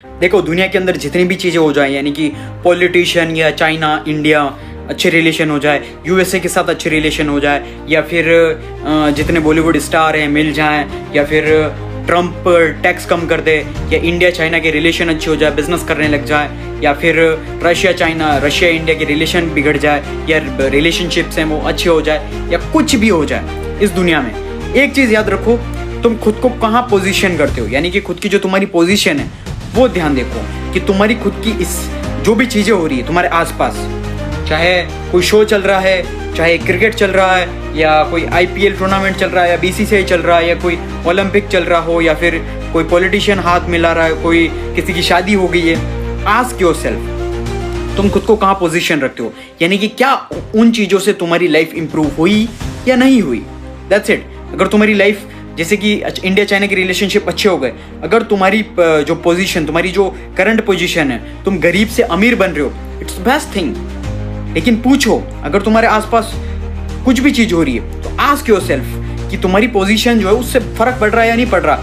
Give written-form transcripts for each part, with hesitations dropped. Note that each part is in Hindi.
देखो दुनिया के अंदर जितनी भी चीज़ें हो जाए, यानी कि पॉलिटिशियन या चाइना इंडिया अच्छे रिलेशन हो जाए, यूएसए के साथ अच्छे रिलेशन हो जाए, या फिर जितने बॉलीवुड स्टार हैं मिल जाएं, या फिर ट्रम्प टैक्स कम कर दे, या इंडिया चाइना के रिलेशन अच्छे हो जाए, बिजनेस करने लग जाए, या फिर रशिया इंडिया के रिलेशन बिगड़ जाए, या रिलेशनशिप्स हैं वो अच्छे हो जाए, या कुछ भी हो जाए इस दुनिया में, एक चीज़ याद रखो, तुम खुद को कहाँ पोजीशन करते हो, यानी कि खुद की जो तुम्हारी पोजीशन है वो ध्यान देखो कि तुम्हारी खुद की इस जो भी चीज़ें हो रही है तुम्हारे आसपास, चाहे कोई शो चल रहा है, चाहे क्रिकेट चल रहा है, या कोई आईपीएल टूर्नामेंट चल रहा है, या बीसीसीआई चल रहा है, या कोई ओलंपिक चल रहा हो, या फिर कोई पॉलिटिशियन हाथ मिला रहा है, कोई किसी की शादी हो गई है, आस्क योरसेल्फ तुम खुद को कहाँ पोजीशन रखते हो, यानी कि क्या उन चीज़ों से तुम्हारी लाइफ इंप्रूव हुई या नहीं हुई। That's it. अगर तुम्हारी लाइफ जैसे कि इंडिया चाइना के रिलेशनशिप अच्छे हो गए, अगर तुम्हारी जो पोजीशन, तुम्हारी जो करंट पोजीशन है, तुम गरीब से अमीर बन रहे हो, इट्स बेस्ट थिंग। लेकिन पूछो, अगर तुम्हारे आसपास कुछ भी चीज़ हो रही है तो आस्क योरसेल्फ कि तुम्हारी पोजीशन जो है उससे फर्क पड़ रहा है या नहीं पड़ रहा,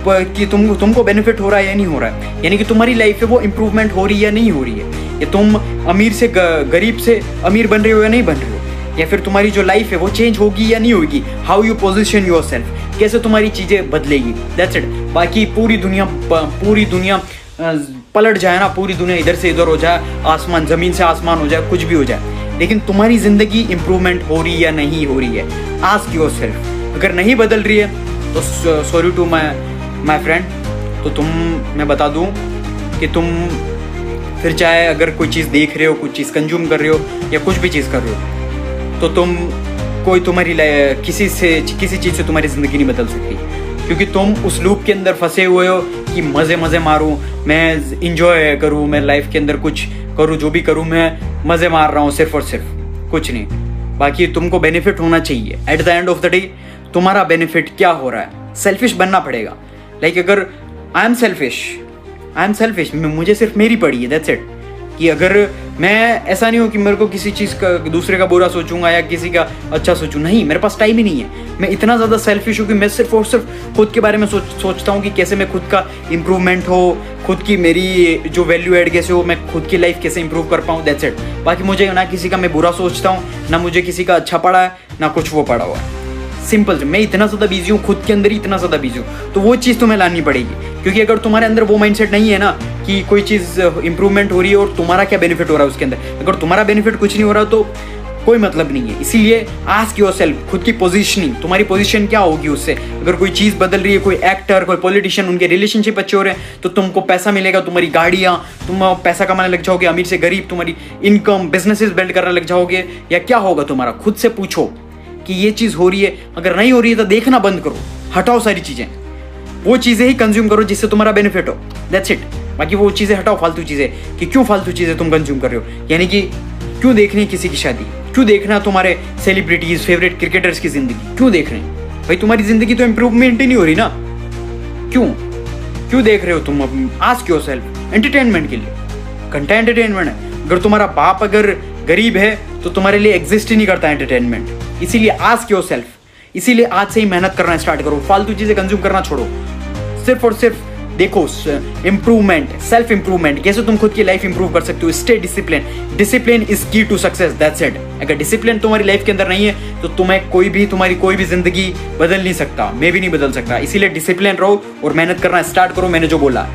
कि तुमको बेनिफिट हो रहा है या नहीं हो रहा है, यानी कि तुम्हारी लाइफ है वो इंप्रूवमेंट हो रही है या नहीं हो रही है, या तुम अमीर से गरीब से अमीर बन रहे हो या नहीं बन रहे हो, या फिर तुम्हारी जो लाइफ है वो चेंज होगी या नहीं होगी, हाउ यू पोजीशन योरसेल्फ, कैसे तुम्हारी चीज़ें बदलेगी। That's it. बाकी पूरी दुनिया पलट जाए ना, पूरी दुनिया इधर से इधर हो जाए, आसमान ज़मीन से आसमान हो जाए, कुछ भी हो जाए, लेकिन तुम्हारी ज़िंदगी इंप्रूवमेंट हो रही है या नहीं हो रही है, आस्क योरसेल्फ। अगर नहीं बदल रही है तो सॉरी टू माय फ्रेंड, तो मैं बता दूं कि तुम फिर चाहे अगर कोई चीज़ देख रहे हो, कुछ चीज़ कंज्यूम कर रहे हो, या कुछ भी चीज़ कर रहे हो, तो तुम कोई तुम्हारी किसी चीज़ से तुम्हारी ज़िंदगी नहीं बदल सकती, क्योंकि तुम उस लूप के अंदर फंसे हुए हो कि मज़े मारूं, मैं इंजॉय करूं, मैं लाइफ के अंदर कुछ करूं, जो भी करूं मैं मज़े मार रहा हूं सिर्फ और सिर्फ, कुछ नहीं। बाकी तुमको बेनिफिट होना चाहिए। At the end of the day तुम्हारा बेनिफिट क्या हो रहा है, सेल्फिश बनना पड़ेगा। लाइक अगर आई एम सेल्फिश, मुझे सिर्फ मेरी पड़ी है, दैट्स इट। कि अगर मैं ऐसा नहीं हूँ कि मेरे को किसी चीज़ का दूसरे का बुरा सोचूंगा या किसी का अच्छा सोचूं, नहीं, मेरे पास टाइम ही नहीं है। मैं इतना ज़्यादा सेल्फिश हूँ कि मैं सिर्फ और सिर्फ खुद के बारे में सोचता हूँ कि कैसे मैं खुद का इम्प्रूवमेंट हो, खुद की मेरी जो वैल्यू ऐड कैसे हो, मैं खुद की लाइफ कैसे इंप्रूव कर पाऊँ, दैट्स इट। बाकी मुझे ना किसी का मैं बुरा सोचता हूँ, ना मुझे किसी का अच्छा पड़ा है, ना कुछ वो पड़ा हुआ है। सिंपल, मैं इतना ज़्यादा बिजी हूँ, खुद के अंदर ही इतना ज़्यादा बिजी हूँ, तो वो चीज़ तुम्हें लानी पड़ेगी। क्योंकि अगर तुम्हारे अंदर वो माइंडसेट नहीं है ना कि कोई चीज़ इंप्रूवमेंट हो रही है और तुम्हारा क्या बेनिफिट हो रहा है उसके अंदर, अगर तुम्हारा बेनिफिट कुछ नहीं हो रहा तो कोई मतलब नहीं है। इसीलिए आस्क योरसेल्फ, खुद की पोजीशनिंग, तुम्हारी पोजीशन क्या होगी उससे। अगर कोई चीज़ बदल रही है, कोई एक्टर, कोई पॉलिटिशियन, उनके रिलेशनशिप अच्छे हो रहे हैं, तो तुमको पैसा मिलेगा, तुम्हारी गाड़ियाँ, तुम पैसा कमाने लग जाओगे, अमीर से गरीब, तुम्हारी इनकम, बिजनेसेस बिल्ड करने लग जाओगे, या क्या होगा तुम्हारा। खुद से पूछो कि ये चीज़ हो रही है, अगर नहीं हो रही है तो देखना बंद करो, हटाओ सारी चीज़ें, वो चीज़ें ही कंज्यूम करो जिससे तुम्हारा बेनिफिट हो, दैट्स इट। बाकी वो चीज़ें हटाओ, फालतू चीज़ें, कि क्यों फालतू चीज़ें तुम कंज्यूम कर रहे हो, यानी कि क्यों देखनी किसी की शादी, क्यों देखना तुम्हारे सेलिब्रिटीज, फेवरेट क्रिकेटर्स की ज़िंदगी, क्यों देख रहे हैं भाई, तुम्हारी ज़िंदगी तो इंप्रूवमेंट ही नहीं हो रही ना, क्यों देख रहे हो तुम। आस्क योरसेल्फ, एंटरटेनमेंट के लिए, घंटा एंटरटेनमेंट है। अगर तुम्हारा बाप अगर गरीब है तो तुम्हारे लिए एग्जिस्ट ही नहीं करता एंटरटेनमेंट। इसीलिए आस्क योरसेल्फ, इसीलिए आज से ही मेहनत करना स्टार्ट करो, फालतू चीज़ें कंज्यूम करना छोड़ो, सिर्फ और सिर्फ देखो इंप्रूवमेंट, सेल्फ इंप्रूवमेंट, कैसे तुम खुद की लाइफ इंप्रूव कर सकते हो। स्टे डिसिप्लिन इज की टू सक्सेस, दैट्स इट। अगर डिसिप्लिन तुम्हारी लाइफ के अंदर नहीं है तो तुम्हारी कोई भी जिंदगी बदल नहीं सकता, मैं भी नहीं बदल सकता। इसीलिए डिसिप्लिन रहो और मेहनत करना स्टार्ट करो, मैंने जो बोला।